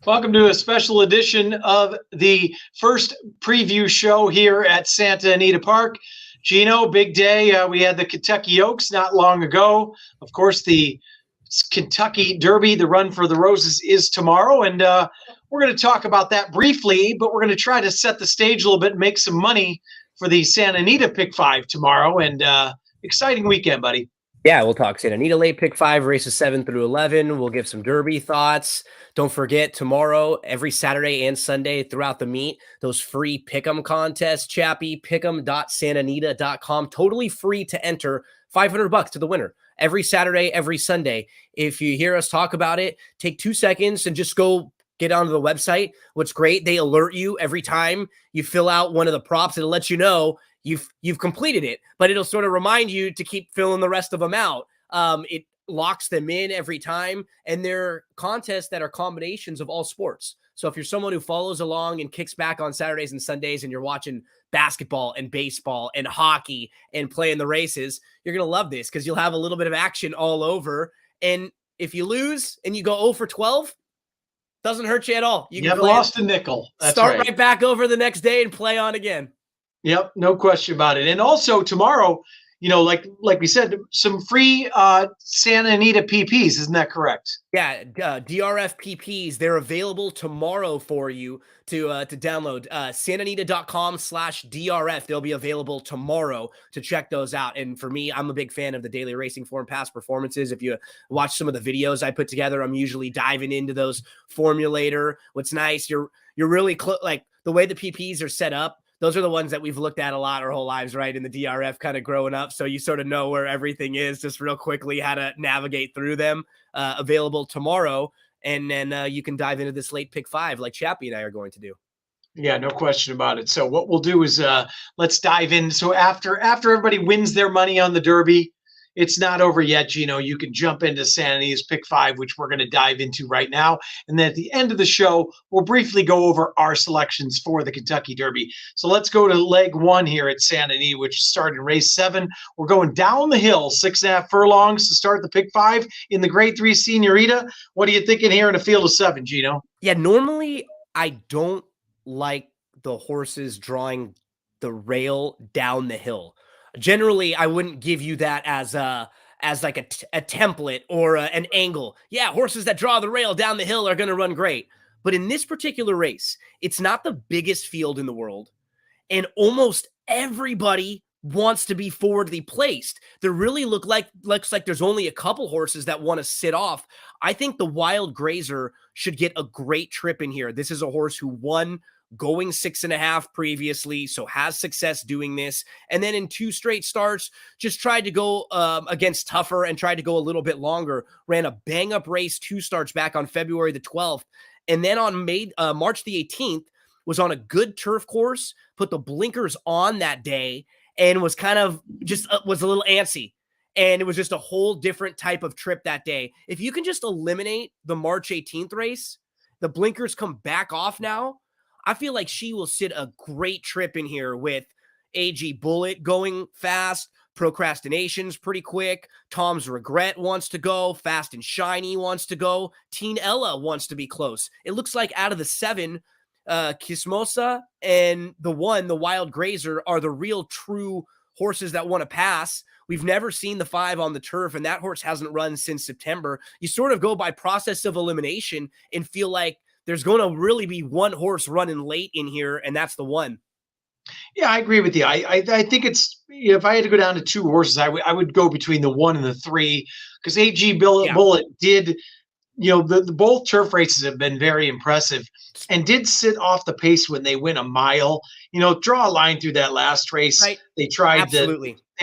Welcome to a special edition of the first preview show here at Santa Anita Park. Gino, big day. We had the Kentucky Oaks not long ago. Of course, the Kentucky Derby, the Run for the Roses, is tomorrow. And we're going to talk about that briefly, but we're going to try to set the stage a little bit and make some money for the Santa Anita Pick 5 tomorrow. And exciting weekend, buddy. Yeah, we'll talk Santa Anita late pick 5, races 7 through 11. We'll give some Derby thoughts. Don't forget, tomorrow, every Saturday and Sunday throughout the meet, those free pick'em contests, Chappie, pick'em.santanita.com. Totally free to enter, $500 to the winner. Every Saturday, every Sunday. If you hear us talk about it, take 2 seconds and just go get onto the website. What's great, they alert you every time you fill out one of the props. It'll let you know you've completed it, but it'll sort of remind you to keep filling the rest of them out. It locks them in every time, and they're contests that are combinations of all sports. So if you're someone who follows along and kicks back on Saturdays and Sundays and you're watching basketball and baseball and hockey and playing the races, you're going to love this because you'll have a little bit of action all over. And if you lose and you go 0 for 12, doesn't hurt you at all. You haven't lost a nickel. That's Start right back over the next day and play on again. Yep, no question about it. And also tomorrow, you know, like we said, some free Santa Anita PPs. Isn't that correct? Yeah, DRF PPs. They're available tomorrow for you to download. santanita.com/DRF. They'll be available tomorrow to check those out. And for me, I'm a big fan of the Daily Racing Form past performances. If you watch some of the videos I put together, I'm usually diving into those formulator. What's nice, you're really like the way the PPs are set up. Those are the ones that we've looked at a lot our whole lives, right? In the DRF kind of growing up. So you sort of know where everything is just real quickly, how to navigate through them. Available tomorrow. And then you can dive into this late pick 5 like Chappie and I are going to do. Yeah, no question about it. So what we'll do is let's dive in. So after everybody wins their money on the Derby, it's not over yet, Gino. You can jump into Santa Anita's Pick 5, which we're going to dive into right now. And then at the end of the show, we'll briefly go over our selections for the Kentucky Derby. So let's go to leg 1 here at Santa Anita, which started in race 7. We're going down the hill, 6.5 furlongs to start the Pick 5 in the Grade 3 Senorita. What are you thinking here in a field of 7, Gino? Yeah, normally I don't like the horses drawing the rail down the hill. Generally, I wouldn't give you that as like a template or an angle. Yeah, horses that draw the rail down the hill are going to run great. But in this particular race, it's not the biggest field in the world. And almost everybody wants to be forwardly placed. There really looks like there's only a couple horses that want to sit off. I think the Wild Grazer should get a great trip in here. This is a horse who won going 6.5 previously, so has success doing this. And then in 2 straight starts, just tried to go against tougher and tried to go a little bit longer. Ran a bang-up race 2 starts back on February the 12th. And then on March the 18th, was on a good turf course, put the blinkers on that day, and was kind of just was a little antsy. And it was just a whole different type of trip that day. If you can just eliminate the March 18th race, the blinkers come back off now, I feel like she will sit a great trip in here with AG Bullet going fast, Procrastination's pretty quick, Tom's Regret wants to go, Fast and Shiny wants to go, Teen Ella wants to be close. It looks like out of the 7, Kismosa and the Wild Grazer are the real true horses that want to pass. We've never seen the 5 on the turf, and that horse hasn't run since September. You sort of go by process of elimination and feel like there's going to really be one horse running late in here, and that's the one. Yeah, I agree with you. I think it's, you know, if I had to go down to 2 horses, I would go between the 1 and the 3, because AG Bullet did, you know, the both turf races have been very impressive and did sit off the pace when they win a mile. You know, draw a line through that last race. Right. They tried they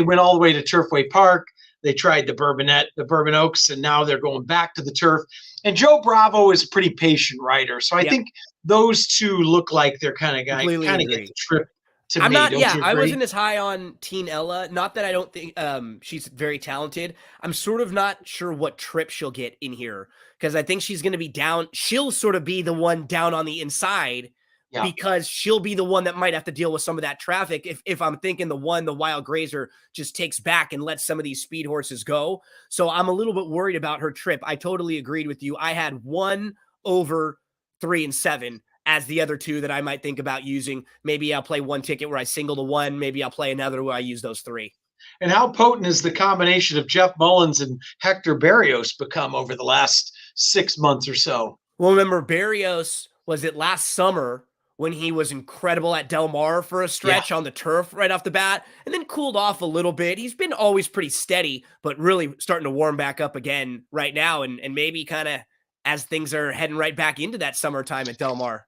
went all the way to Turfway Park. They tried the Bourbon Oaks, and now they're going back to the turf. And Joe Bravo is a pretty patient rider. So I think those 2 look like they're kind of get the trip to me. I wasn't as high on Teen Ella. Not that I don't think she's very talented. I'm sort of not sure what trip she'll get in here, because I think she's going to be down. She'll sort of be the one down on the inside. Yeah. Because she'll be the one that might have to deal with some of that traffic. If I'm thinking the Wild Grazer just takes back and lets some of these speed horses go. So I'm a little bit worried about her trip. I totally agreed with you. I had 1 over 3 and 7 as the other two that I might think about using. Maybe I'll play one ticket where I single the one. Maybe I'll play another where I use those 3. And how potent has the combination of Jeff Mullins and Hector Berrios become over the last 6 months or so? Well, remember Berrios, was it last summer when he was incredible at Del Mar for a stretch on the turf right off the bat, and then cooled off a little bit. He's been always pretty steady, but really starting to warm back up again right now, and maybe kind of as things are heading right back into that summertime at Del Mar.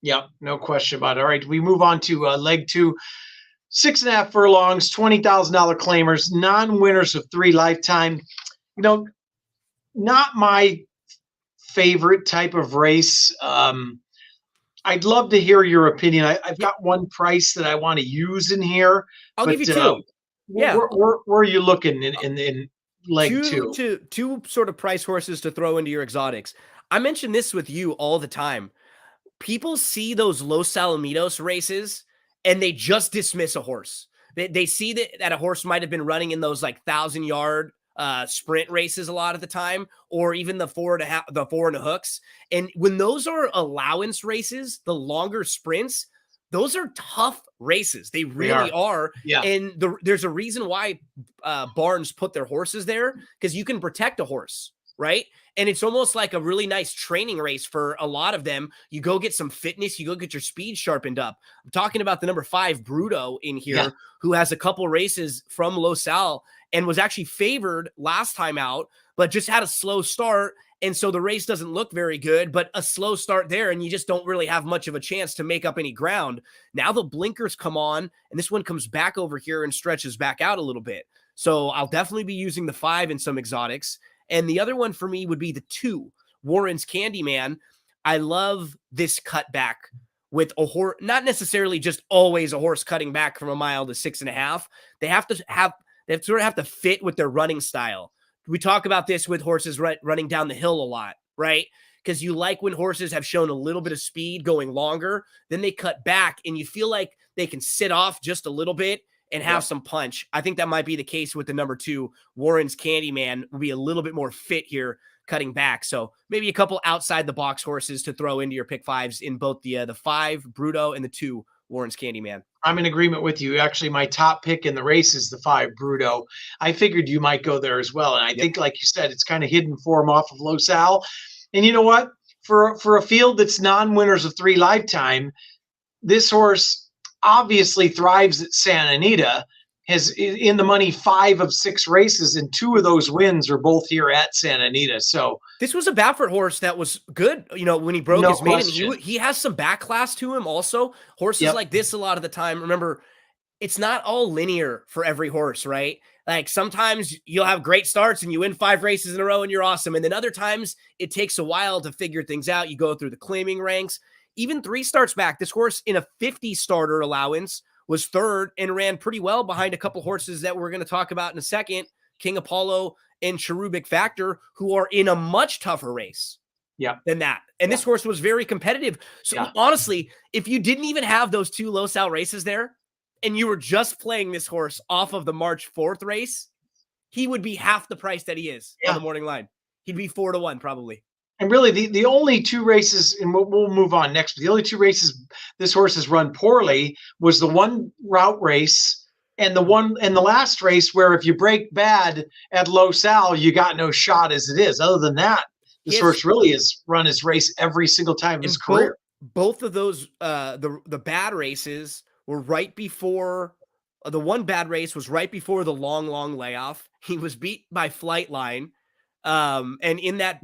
Yeah, no question about it. All right, we move on to leg 2. 6.5 furlongs, $20,000 claimers, non-winners of 3 lifetime. Not my favorite type of race. I'd love to hear your opinion. I've got one price that I want to use in here. I'll give you 2. Where are you looking in leg 2? Two sort of price horses to throw into your exotics. I mention this with you all the time. People see those Los Alamitos races and they just dismiss a horse. They see that a horse might have been running in those like 1,000-yard sprint races a lot of the time, or even the 4 and a hooks. And when those are allowance races, the longer sprints, those are tough races. They really are. Yeah. And there's a reason why barns put their horses there, because you can protect a horse, right? And it's almost like a really nice training race for a lot of them. You go get some fitness, you go get your speed sharpened up. I'm talking about the number 5 Bruto in here, who has a couple races from Los Al and was actually favored last time out, but just had a slow start. And so the race doesn't look very good, but a slow start there, and you just don't really have much of a chance to make up any ground. Now the blinkers come on, and this one comes back over here and stretches back out a little bit. So I'll definitely be using the 5 in some exotics. And the other one for me would be the 2, Warren's Candyman. I love this cutback with a horse, not necessarily just always a horse cutting back from a mile to 6.5. They sort of have to fit with their running style. We talk about this with horses running down the hill a lot, right? Because you like when horses have shown a little bit of speed going longer, then they cut back and you feel like they can sit off just a little bit and have some punch. I think that might be the case with the number 2, Warren's Candyman. Will be a little bit more fit here cutting back. So maybe a couple outside the box horses to throw into your pick 5s in both the 5 Bruto and the 2 Warren's Candyman. I'm in agreement with you. Actually, my top pick in the race is the 5 Bruto. I figured you might go there as well. And I think, like you said, it's kind of hidden form off of Los Al. And you know what? For a field that's non-winners of 3 lifetime, this horse obviously thrives at Santa Anita, has in the money 5 of 6 races, and 2 of those wins are both here at Santa Anita. So this was a Baffert horse that was good. When he broke his maiden, he has some back class to him also. Horses like this a lot of the time, remember, it's not all linear for every horse, right? Like sometimes you'll have great starts and you win 5 races in a row and you're awesome. And then other times it takes a while to figure things out. You go through the claiming ranks. Even 3 starts back, this horse in a 50 starter allowance was 3rd and ran pretty well behind a couple horses that we're going to talk about in a second, King Apollo and Cherubic Factor, who are in a much tougher race than that. And this horse was very competitive. So honestly, if you didn't even have those 2 Los Al races there and you were just playing this horse off of the March 4th race, he would be half the price that he is on the morning line. He'd be 4-1 probably. And really, the only 2 races, and we'll move on next, but the only 2 races this horse has run poorly was the 1 route race and the last race where if you break bad at Los Al, you got no shot as it is. Other than that, this horse really has run his race every single time in his career. Both of those, the bad races were right before, the one bad race was right before the long layoff. He was beat by Flightline. And in that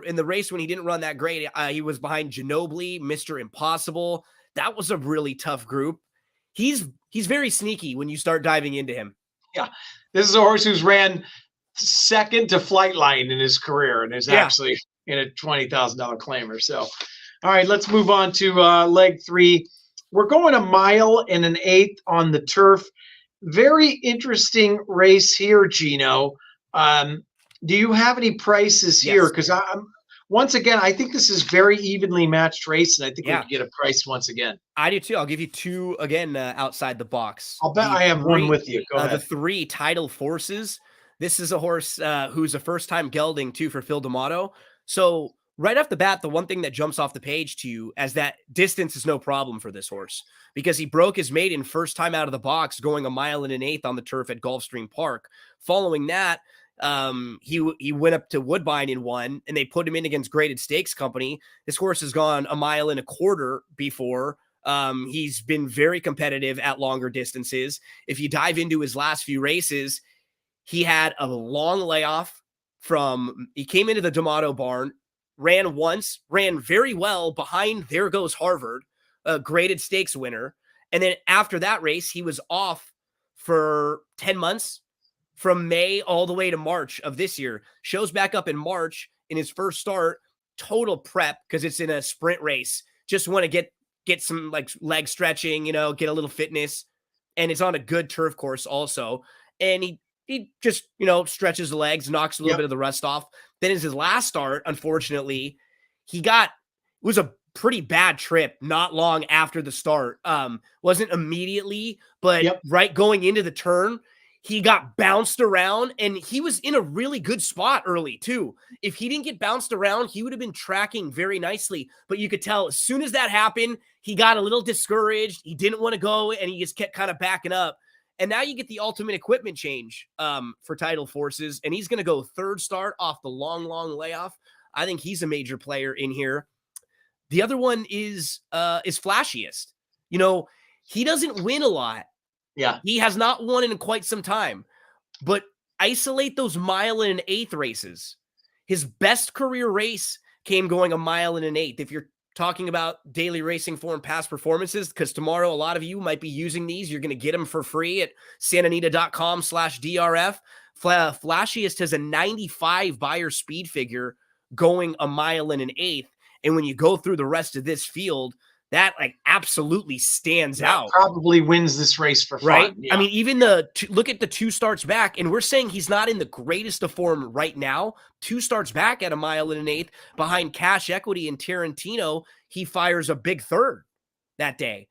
in the race when he didn't run that great, he was behind Ginobili, Mr. Impossible. That was a really tough group. He's very sneaky when you start diving into him. Yeah. This is a horse who's ran 2nd to Flightline in his career and is actually in a $20,000 claimer. So, all right, let's move on to leg 3. We're going 1 mile and 1/8 on the turf. Very interesting race here, Gino. Do you have any prices here? Because once again, I think this is very evenly matched race, and I think we can get a price once again. I do too. I'll give you 2 again outside the box. I'll bet I have 1 with you. Go ahead. The 3 Tidal Forces. This is a horse who's a first-time gelding too for Phil D'Amato. So right off the bat, the one thing that jumps off the page to you as that distance is no problem for this horse because he broke his maiden first time out of the box going 1.125 miles on the turf at Gulfstream Park. Following that, he went up to Woodbine and won, and they put him in against Graded Stakes Company. This horse has gone 1.25 miles before. He's been very competitive at longer distances. If you dive into his last few races, he had a long layoff he came into the D'Amato barn, ran once, ran very well behind There Goes Harvard, a graded stakes winner. And then after that race, he was off for 10 months from May all the way to March of this year. Shows back up in March in his first start, total prep because it's in a sprint race. Just want to get some like leg stretching, get a little fitness. And it's on a good turf course also. And he just, stretches the legs, knocks a little bit of the rust off. Then his last start, unfortunately, it was a pretty bad trip not long after the start. Wasn't immediately, but right going into the turn, he got bounced around and he was in a really good spot early too. If he didn't get bounced around, he would have been tracking very nicely, but you could tell as soon as that happened, he got a little discouraged. He didn't want to go and he just kept kind of backing up. And now you get the ultimate equipment change for Tidal Forces, and he's going to go third start off the long layoff. I think he's a major player in here. The other one is Flashiest. He doesn't win a lot. Yeah. He has not won in quite some time. But isolate those 1.125 races. His best career race came going 1.125 if you're talking about daily racing form past performances, because tomorrow a lot of you might be using these. You're going to get them for free at santanita.com/DRF. Flashiest has a 95 buyer speed figure going 1.125 miles. And when you go through the rest of this field, that like absolutely stands out. Probably wins this race for fun. Right? Yeah. I mean, even look at the 2 starts back, and we're saying he's not in the greatest of form right now. 2 starts back at 1.125 miles behind Cash Equity and Tarantino, he fires a big third that day.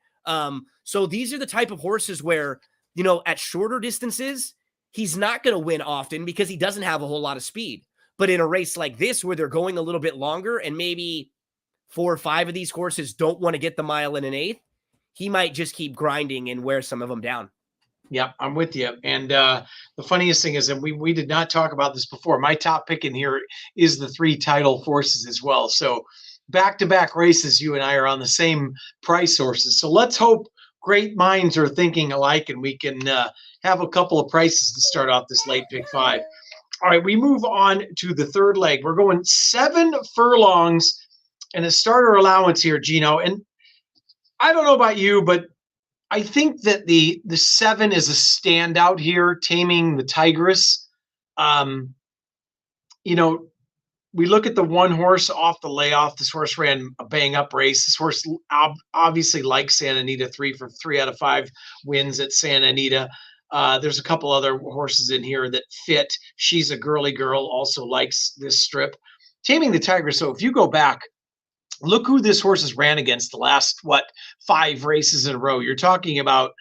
So these are the type of horses where, at shorter distances, he's not going to win often because he doesn't have a whole lot of speed. But in a race like this, where they're going a little bit longer and maybe 4 or 5 of these horses don't want to get the 1.125 miles, he might just keep grinding and wear some of them down. Yeah, I'm with you. And the funniest thing is that we did not talk about this before. My top pick in here is the 3 Tidal Forces as well. So back-to-back races, you and I are on the same price sources. So let's hope great minds are thinking alike and we can have a couple of prices to start off this late pick 5. All right, we move on to the third leg. We're going 7 furlongs and a starter allowance here, Gino. And I don't know about you, but I think that the 7 is a standout here, Taming the Tigress. We look at the one horse off the layoff. This horse ran a bang-up race. This horse obviously likes Santa Anita 3 for 3 out of 5 wins at Santa Anita. There's a couple other horses in here that fit. She's a girly girl, also likes this strip. Taming the Tigress, so if you go back, look who this horse has ran against the last, 5 races in a row. You're talking about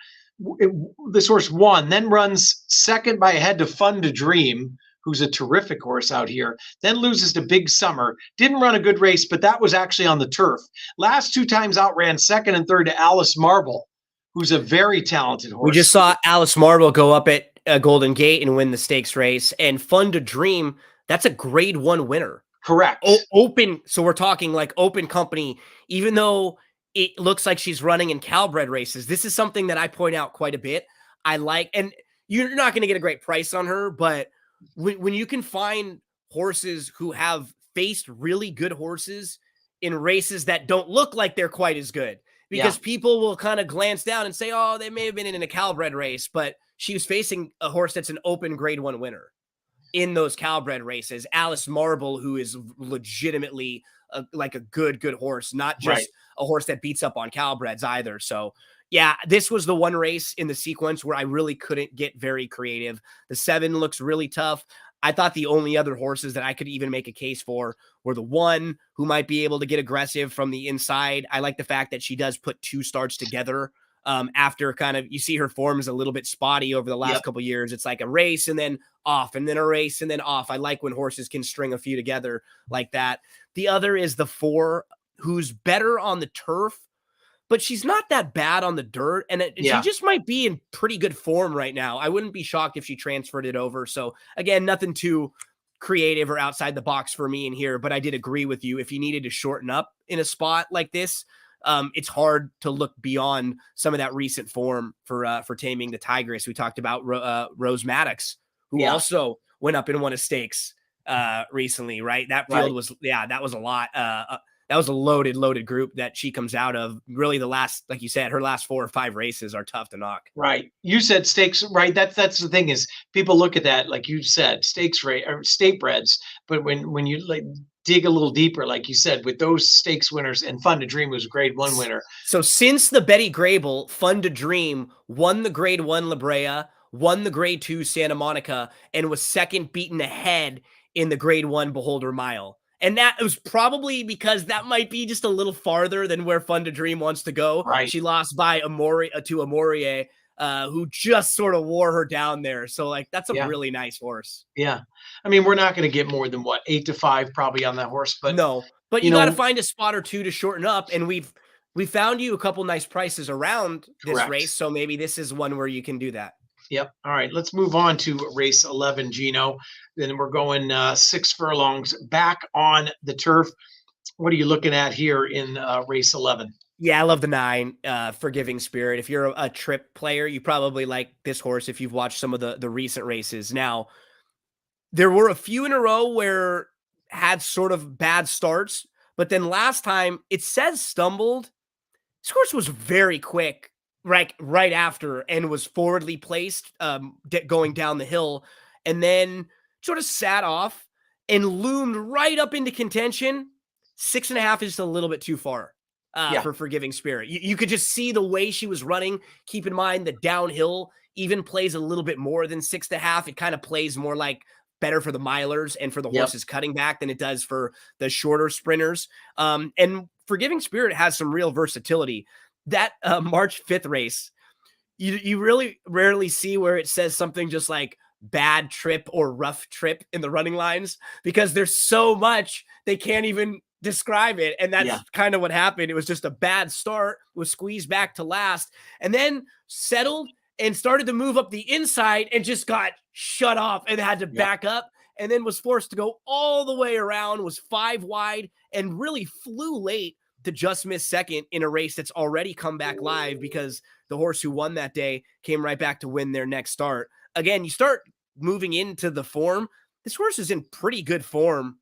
this horse won, then runs second by a head to Fun to Dream, who's a terrific horse out here, then loses to Big Summer. Didn't run a good race, but that was actually on the turf. Last 2 times out ran second and third to Alice Marble, who's a very talented horse. We just saw Alice Marble go up at Golden Gate and win the stakes race. And Fun to Dream, that's a grade 1 winner. Correct. Open. So we're talking like open company, even though it looks like she's running in Calbred races. This is something that I point out quite a bit. I like, and you're not going to get a great price on her, but when you can find horses who have faced really good horses in races that don't look like they're quite as good, because people will kind of glance down and say, oh, they may have been in a Calbred race, but she was facing a horse that's an open grade 1 winner in those Calbred races. Alice Marble, who is legitimately like a good horse, not just a horse that beats up on Calbreds either. So yeah, this was the one race in the sequence where I really couldn't get very creative. The 7 looks really tough. I thought the only other horses that I could even make a case for were the 1 who might be able to get aggressive from the inside. I like the fact that she does put 2 starts together After kind of you see her form is a little bit spotty over the last Yep. couple years. It's like a race and then off, and then a race and then off. I like when horses can string a few together like that. The other is the 4, who's better on the turf, but she's not that bad on the dirt. And she Yeah. just might be in pretty good form right now. I wouldn't be shocked if she transferred it over. So again, nothing too creative or outside the box for me in here, but I did agree with you. If you needed to shorten up in a spot like this, it's hard to look beyond some of that recent form for taming the Tigress. We talked about Rose Maddox, who Yeah. also went up and won a stakes recently, right? That field Right. was, that was a lot. That was a loaded group that she comes out of. Really, the last, like you said, her last 4 or 5 races are tough to knock. Right. You said stakes, right? That's the thing is people look at that, like you said, stakes rate or state breads. But when you like dig a little deeper, like you said, with those stakes winners, and Fun to Dream was a grade 1 winner. So since the Betty Grable, Fun to Dream won the grade 1 La Brea, won the grade 2 Santa Monica, and was second beaten ahead in the grade 1 Beholder Mile. And that was probably because that might be just a little farther than where Fun to Dream wants to go. Right. She lost by Amorie, who just sort of wore her down there. So like that's a Yeah. really nice horse. Yeah. I mean, we're not going to get more than what, 8 to 5 probably on that horse, but No, but you you got to know, find a spot or two to shorten up, and we found you a couple nice prices around this correct. race, so maybe this is one where you can do that. Yep. All right. Let's move on to race 11, Gino. Then we're going 6 furlongs back on the turf. What are you looking at here in race 11? Yeah, I love the 9, Forgiving Spirit. If you're a trip player, you probably like this horse if you've watched some of the recent races. Now, there were a few in a row where had sort of bad starts, but then last time it says stumbled. This horse was very quick, right after, and was forwardly placed, going down the hill, and then sort of sat off and loomed right up into contention. 6.5 is just a little bit too far Yeah. for Forgiving Spirit. You could just see the way she was running. Keep in mind the downhill even plays a little bit more than 6.5. It kind of plays more like better for the milers and for the Yep. horses cutting back than it does for the shorter sprinters. And Forgiving Spirit has some real versatility. That March 5th race, you really rarely see where it says something just like bad trip or rough trip in the running lines, because there's so much they can't even describe it. And that's kind of what happened. It was just a bad start, was squeezed back to last, and then settled and started to move up the inside and just got shut off and had to back up, and then was forced to go all the way around, was 5 wide, and really flew late to just miss second in a race that's already come back live, because the horse who won that day came right back to win their next start. Again, you start moving into the form. This horse is in pretty good form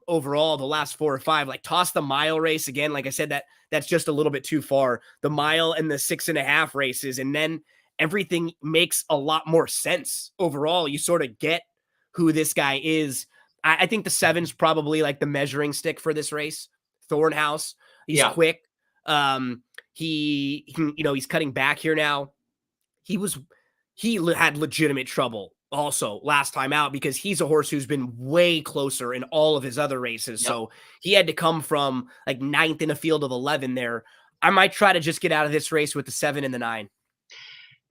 overall the last 4 or 5. Like toss the mile race again. Like I said, that's just a little bit too far. The mile and the 6.5 races, and then everything makes a lot more sense overall. You sort of get who this guy is. I think the 7's probably like the measuring stick for this race. Thornhouse, he's quick. He he's cutting back here now. He had legitimate trouble also last time out, because he's a horse who's been way closer in all of his other races. So he had to come from like 9th in a field of 11 there. I might try to just get out of this race with the 7 and the 9.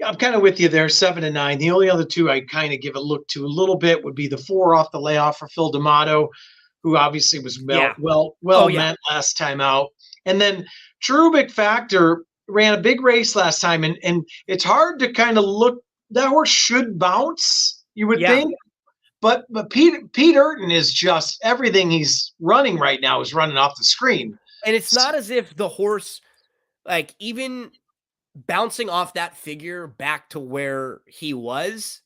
I'm kind of with you there, 7 and 9. The only other two I kind of give a look to a little bit would be the 4 off the layoff for Phil D'Amato, who obviously was well meant last time out. And then Cherubic Factor ran a big race last time, and it's hard to kind of look. That horse should bounce, you would think. But Pete Urton is just, everything he's running right now is running off the screen. And it's not as if the horse, like, even bouncing off that figure back to where he was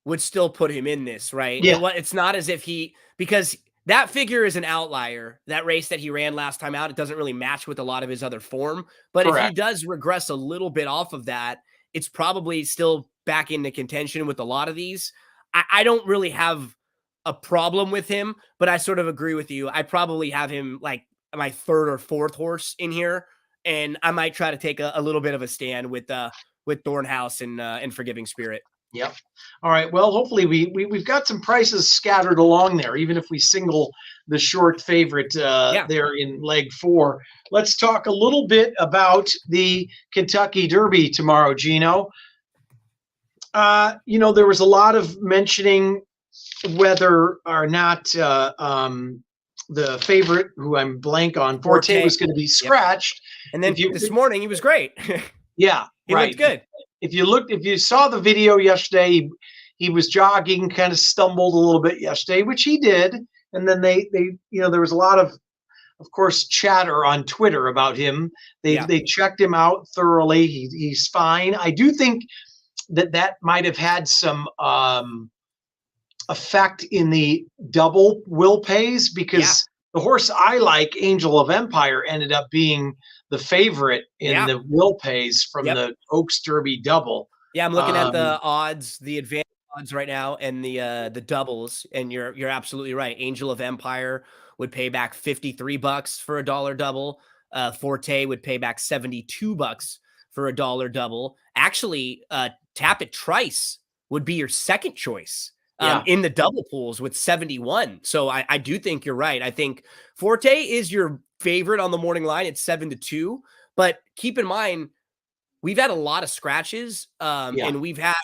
would still put him in this, right? Yeah. It's not as if because that figure is an outlier. That race that he ran last time out, it doesn't really match with a lot of his other form. But if he does regress a little bit off of that, it's probably still back into contention with a lot of these. I don't really have a problem with him, but I sort of agree with you. I probably have him like my 3rd or 4th horse in here, and I might try to take a little bit of a stand with Thornhouse and Forgiving Spirit. Yep. All right. Well, hopefully we've got some prices scattered along there, even if we single the short favorite Yeah. there in leg 4. Let's talk a little bit about the Kentucky Derby tomorrow, Gino. There was a lot of mentioning whether or not the favorite, who I'm blank on, Forte, Forte. was going to be Yep. scratched. And then this morning he was great. Yeah, He right. looked good. If you saw the video yesterday, he was jogging, kind of stumbled a little bit yesterday, which he did. And then there was a lot of course, chatter on Twitter about him. They checked him out thoroughly. He's fine. I do think that might have had some effect in the double will pays, because the horse I like, Angel of Empire, ended up being the favorite in the will pays from the Oaks Derby double. Yeah, I'm looking at the odds, the advanced odds right now, and the doubles, and you're absolutely right. Angel of Empire would pay back $53 for a dollar double. Forte would pay back $72 for a dollar double. Actually, Tapit Trice would be your second choice in the double pools with 71. So I do think you're right. I think Forte is your favorite on the morning line at 7-2, but keep in mind, we've had a lot of scratches, and we've had,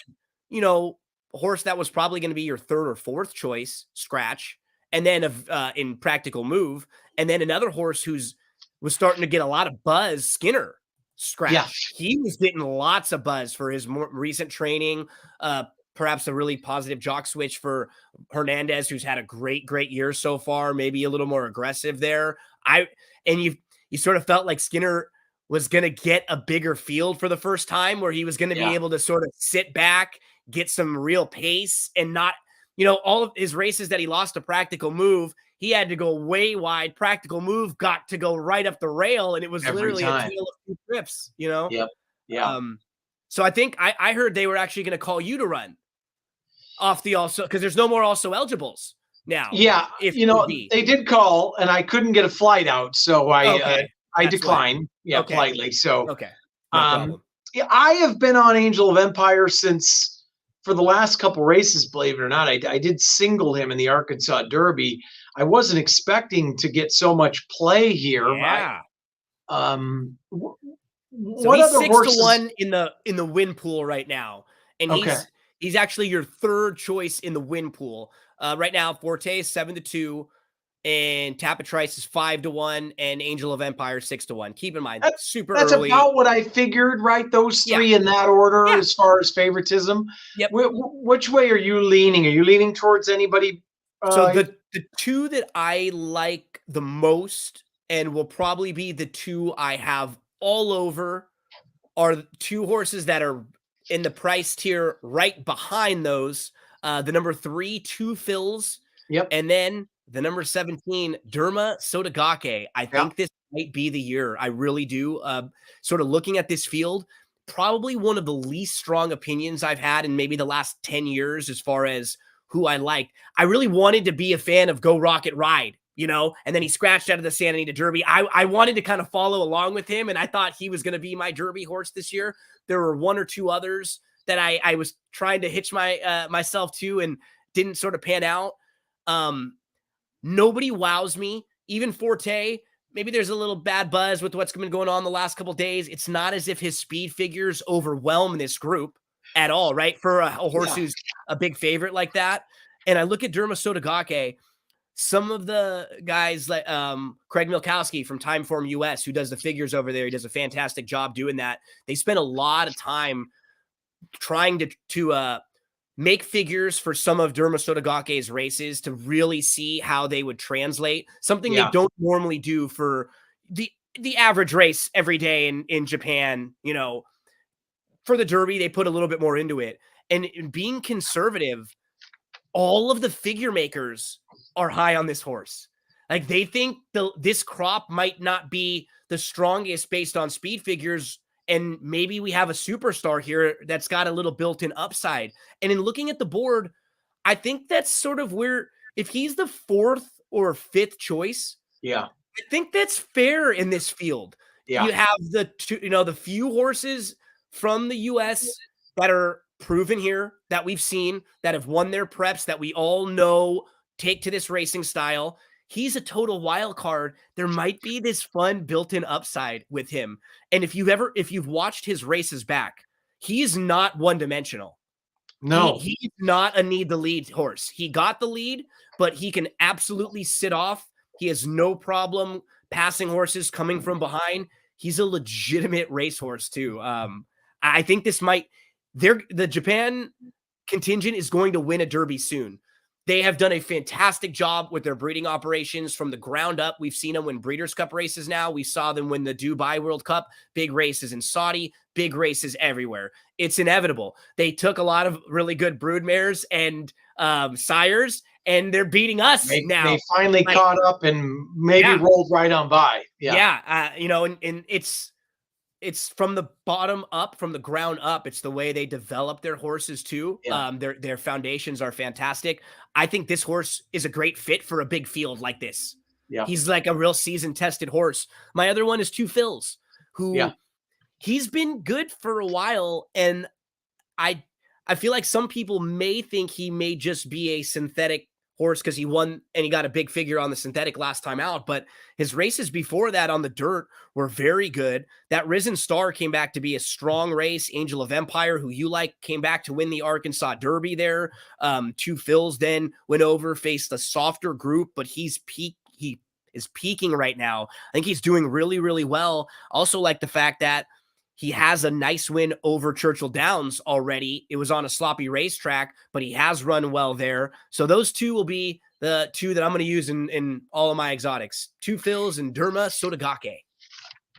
a horse that was probably going to be your third or fourth choice scratch, and then in Practical Move, and then another horse was starting to get a lot of buzz, Skinner, scratch. Yeah. He was getting lots of buzz for his more recent training, perhaps a really positive jock switch for Hernandez, who's had a great year so far, maybe a little more aggressive there. You sort of felt like Skinner was going to get a bigger field for the first time, where he was going to be able to sort of sit back, get some real pace, and not, all of his races that he lost to Practical Move, he had to go way wide. Practical Move got to go right up the rail, and it was literally a tale of two trips, Yep. Yeah. So I think I heard they were actually going to call you to run off the also, because there's no more also eligibles now. Yeah. They did call, and I couldn't get a flight out. So I declined, politely. So, no problem. I have been on Angel of Empire for the last couple races, believe it or not. I did single him in the Arkansas Derby. I wasn't expecting to get so much play here. Yeah. What he's other 6-1 in the win pool right now, and he's actually your third choice in the win pool right now. Forte is 7-2. And Tapit Trice is 5-1, and Angel of Empire 6-1. Keep in mind, that's early. About what I figured, right? Those three in that order as far as favoritism. Yep. Which way are you leaning? Are you leaning towards anybody? So the two that I like the most, and will probably be the two I have all over, are two horses that are in the price tier right behind those. The number 3, Two Fills. Yep. And then the number 17, Derma Sotogake. I think this might be the year. I really do. Sort of looking at this field, probably one of the least strong opinions I've had in maybe the last 10 years as far as who I liked. I really wanted to be a fan of Go Rocket Ride, and then he scratched out of the Santa Anita Derby. I wanted to kind of follow along with him, and I thought he was going to be my Derby horse this year. There were one or two others that I was trying to hitch myself to and didn't sort of pan out. Nobody wows me. Even Forte, maybe there's a little bad buzz with what's been going on the last couple of days. It's not as if his speed figures overwhelm this group at all, right? For a horse who's a big favorite like that. And I look at Derma Sotogake, some of the guys like Craig Milkowski from Timeform US, who does the figures over there, he does a fantastic job doing that. They spend a lot of time trying to make figures for some of Derma Sotogake's races to really see how they would translate, something they don't normally do for the average race every day in Japan. For the Derby, they put a little bit more into it. And being conservative, all of the figure makers are high on this horse. Like, they think this crop might not be the strongest based on speed figures, and maybe we have a superstar here that's got a little built-in upside. And in looking at the board, I think that's sort of where, if he's the fourth or fifth choice, I think that's fair in this field. You have the few horses from the U.S. that are proven here, that we've seen, that have won their preps, that we all know take to this racing style. He's a total wild card. There might be this fun built-in upside with him. And if you've watched his races back, he's not one-dimensional. No. He's not a need the lead horse. He got the lead, but he can absolutely sit off. He has no problem passing horses coming from behind. He's a legitimate racehorse too. I think the Japan contingent is going to win a Derby soon. They have done a fantastic job with their breeding operations from the ground up. We've seen them win Breeders' Cup races now. We saw them win the Dubai World Cup, big races in Saudi, big races everywhere. It's inevitable. They took a lot of really good broodmares and sires, and they're beating us now. They finally caught up and maybe rolled right on by. Yeah. And it's from the bottom up, from the ground up. It's the way they develop their horses too. Yeah. Their foundations are fantastic. I think this horse is a great fit for a big field like this. Yeah. He's like a real season tested horse. My other one is Two Phils, who he's been good for a while. And I feel like some people may think he may just be a synthetic horse because he won and he got a big figure on the synthetic last time out, but his races before that on the dirt were very good. That Risen Star came back to be a strong race. Angel of Empire, who you like, came back to win the Arkansas Derby there. Two Phils then went over, faced a softer group, but he is peaking right now. I think he's doing really, really well. Also like the fact that he has a nice win over Churchill Downs already. It was on a sloppy racetrack, but he has run well there. So those two will be the two that I'm going to use in all of my exotics. Two Phils and Derma Sotogake.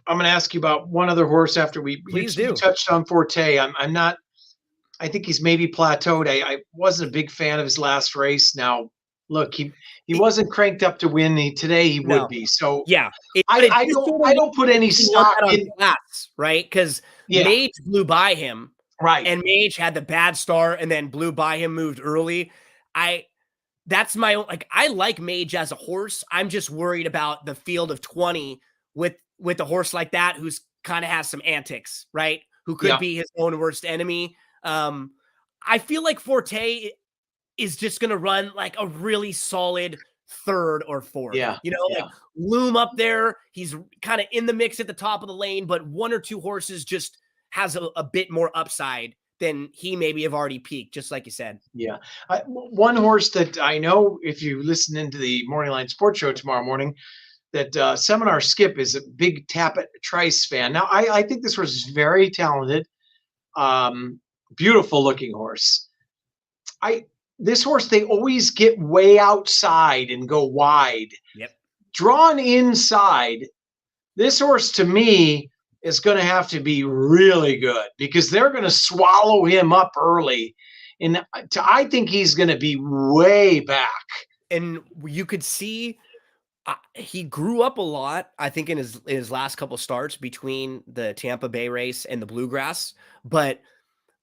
I'm going to ask you about one other horse after you touched on Forte. I think he's maybe plateaued. I wasn't a big fan of his last race. Now, look, he wasn't cranked up to win. Today he would be. So yeah, I don't put any stock in class, right? Because Mage blew by him, right? And Mage had the bad start and then blew by him, moved early. That's my own. Like, I like Mage as a horse. I'm just worried about the field of 20 with a horse like that who's kind of has some antics, right? Who could be his own worst enemy. I feel like Forte is just going to run like a really solid third or fourth, like loom up there. He's kind of in the mix at the top of the lane, but one or two horses just has a bit more upside than he maybe have already peaked, just like you said. Yeah. One horse that I know, if you listen into the Morning Line Sports Show tomorrow morning, that Seminar Skip is a big Tappet Trice fan. Now, I think this horse is very talented, beautiful looking horse. This horse, they always get way outside and go wide. Yep. Drawn inside, this horse to me is going to have to be really good because they're going to swallow him up early. And I think he's going to be way back. And you could see he grew up a lot, I think, in his last couple starts between the Tampa Bay race and the Bluegrass. But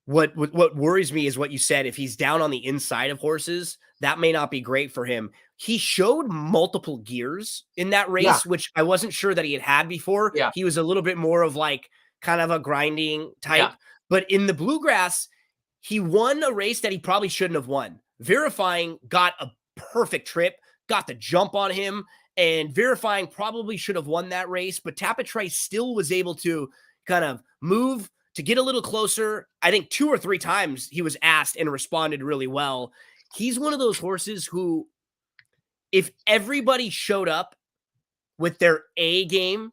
what worries me is what you said. If he's down on the inside of horses, that may not be great for him. He showed multiple gears in that race, which I wasn't sure that he had before. Yeah. He was a little bit more of like kind of a grinding type. But in the Bluegrass, he won a race that he probably shouldn't have won. Verifying got a perfect trip, got the jump on him, and Verifying probably should have won that race. But Tappet Trice still was able to kind of move to get a little closer. I think 2 or 3 times he was asked and responded really well. He's one of those horses who, if everybody showed up with their A game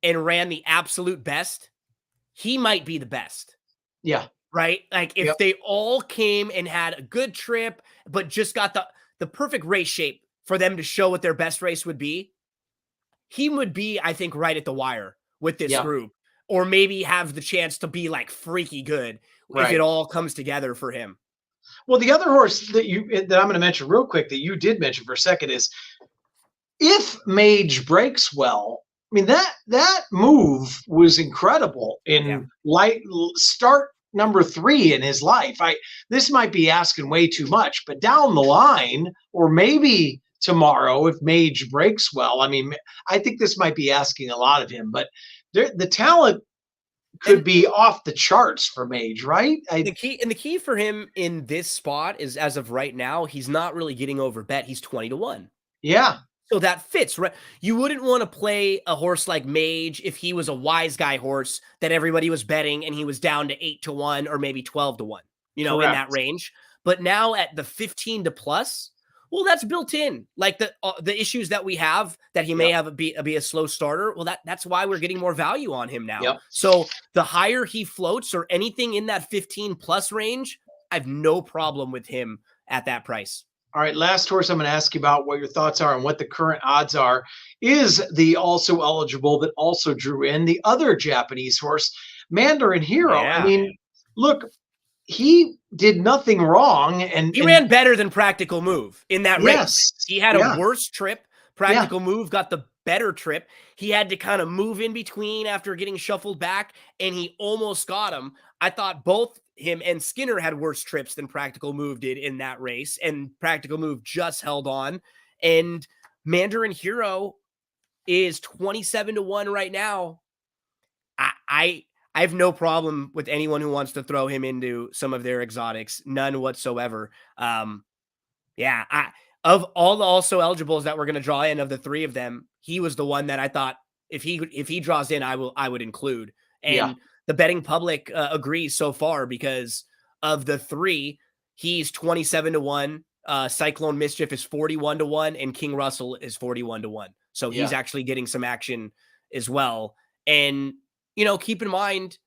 and ran the absolute best, he might be the best. Yeah. Right? Like if they all came and had a good trip, but just got the perfect race shape for them to show what their best race would be, he would be, I think, right at the wire with this group. Or maybe have the chance to be like freaky good if it all comes together for him. Well, the other horse that I'm going to mention real quick that you did mention for a second is if Mage breaks well. I mean, that move was incredible in start number 3 in his life. This might be asking way too much, but down the line, or maybe tomorrow, if Mage breaks well, I mean, I think this might be asking a lot of him, but the talent could be off the charts for Mage, right? The key for him in this spot is, as of right now, he's not really getting over bet. He's 20-1. Yeah. So that fits, right? You wouldn't want to play a horse like Mage if he was a wise guy horse that everybody was betting and he was down to 8-1 or maybe 12-1, in Correct. that range. But now at the 15 to plus, well, that's built in. Like the issues that we have, that he may have be a slow starter. Well, that's why we're getting more value on him now. Yep. So the higher he floats or anything in that 15 plus range, I have no problem with him at that price. All right, last horse I'm going to ask you about what your thoughts are and what the current odds are is the also eligible that also drew in the other Japanese horse, Mandarin Hero. Yeah. I mean, look, he did nothing wrong, and he ran better than Practical Move in that race. He had a worse trip. Practical Move got the better trip. He had to kind of move in between after getting shuffled back, and he almost got him. I thought both him and Skinner had worse trips than Practical Move did in that race, and Practical Move just held on. And Mandarin Hero is 27-1 right now. I have no problem with anyone who wants to throw him into some of their exotics, none whatsoever. Of all the also eligibles that we're going to draw in, of the three of them, he was the one that I thought if he draws in, I would include. And the betting public agrees so far, because of the three, he's 27-1. Cyclone Mischief is 41-1, and King Russell is 41-1. So he's actually getting some action as well. And keep in mind,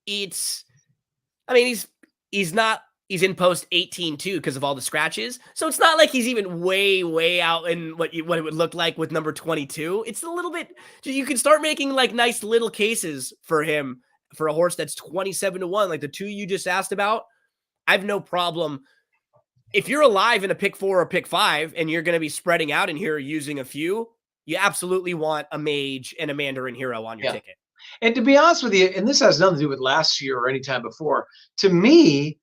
he's in post 18 too, because of all the scratches. So it's not like he's even way out in what it would look like with number 22. It's a little bit, you can start making like nice little cases for him for a horse that's 27-1, like the two you just asked about. I have no problem. If you're alive in a pick 4 or pick 5 and you're going to be spreading out in here using a few, you absolutely want a Mage and a Mandarin Hero on your ticket. And to be honest with you, and this has nothing to do with last year or any time before, to me,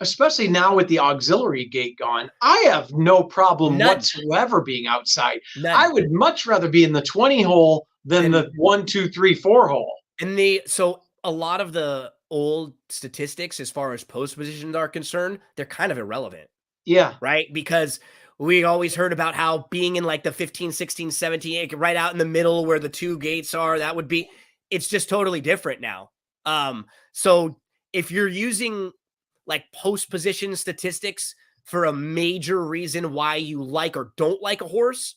especially now with the auxiliary gate gone, I have no problem whatsoever being outside. I would much rather be in the 20 hole than the 1, 2, 3, 4 hole. And so a lot of the old statistics as far as post positions are concerned, they're kind of irrelevant. Yeah. Right? Because we always heard about how being in like the 15, 16, 17, right out in the middle where the two gates are, it's just totally different now. So if you're using like post position statistics for a major reason why you like or don't like a horse,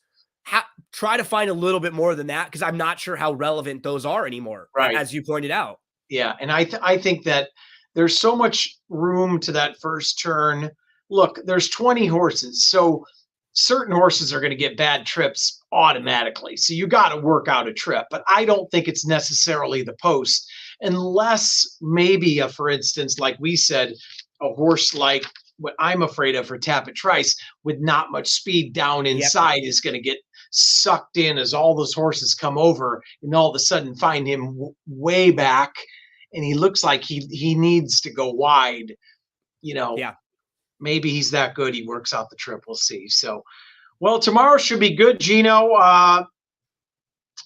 try to find a little bit more than that, because I'm not sure how relevant those are anymore, as you pointed out. Yeah, and I think that there's so much room to that first turn. Look, there's 20 horses, so certain horses are going to get bad trips automatically. So you got to work out a trip, but I don't think it's necessarily the post, unless maybe, for instance, like we said, a horse like what I'm afraid of for Tapit Trice with not much speed down inside is going to get sucked in as all those horses come over, and all of a sudden find him way back, and he looks like he needs to go wide. Maybe he's that good. He works out the trip. We'll see. So, well, tomorrow should be good. Gino,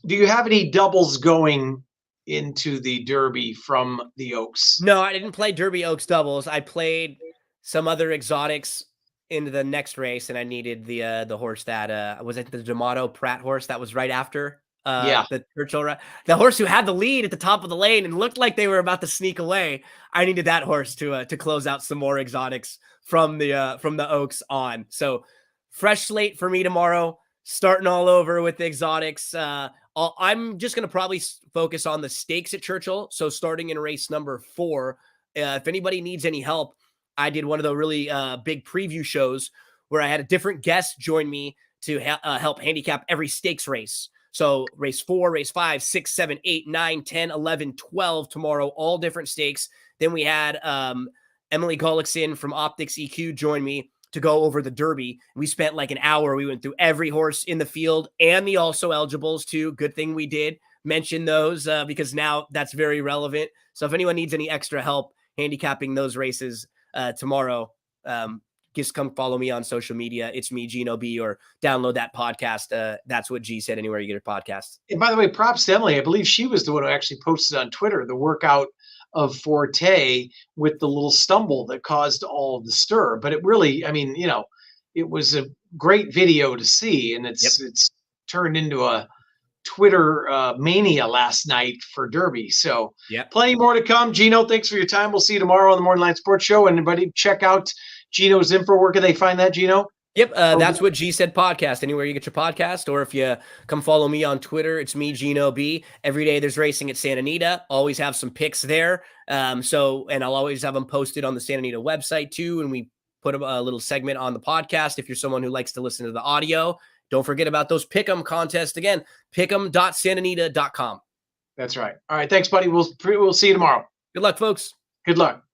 do you have any doubles going into the Derby from the Oaks? No, I didn't play Derby Oaks doubles. I played some other exotics into the next race, and I needed the horse that was it the D'Amato Pratt horse that was right after the Churchill, the horse who had the lead at the top of the lane and looked like they were about to sneak away. I needed that horse to close out some more exotics from the Oaks on. So fresh slate for me tomorrow, starting all over with the exotics. I'm just going to probably focus on the stakes at Churchill. So starting in race number 4, if anybody needs any help, I did one of the really big preview shows where I had a different guest join me to help handicap every stakes race. So race 4, race 5, 6, 7, 8, 9, 10, 11, 12 tomorrow, all different stakes. Then we had Emily Gullickson from Optics EQ join me to go over the Derby. We spent like an hour. We went through every horse in the field and the also eligibles too. Good thing we did mention those because now that's very relevant. So if anyone needs any extra help handicapping those races tomorrow, just come follow me on social media. It's me, Gino B, or download that podcast. That's what G said anywhere you get your podcasts. And by the way, props to Emily. I believe she was the one who actually posted on Twitter the workout of Forte with the little stumble that caused all of the stir. But it really, I mean, it was a great video to see, and it's turned into a Twitter mania last night for Derby. So plenty more to come. Gino, thanks for your time. We'll see you tomorrow on the Morning Line Sports Show. And everybody check out Gino's info. Where can they find that, Gino? Yep, that's what G said podcast. Anywhere you get your podcast, or if you come follow me on Twitter, it's me, Gino B. Every day there's racing at Santa Anita. Always have some picks there. And I'll always have them posted on the Santa Anita website too. And we put a little segment on the podcast. If you're someone who likes to listen to the audio, don't forget about those pick'em contests. Again, pick'em.santanita.com. That's right. All right. Thanks, buddy. We'll see you tomorrow. Good luck, folks. Good luck.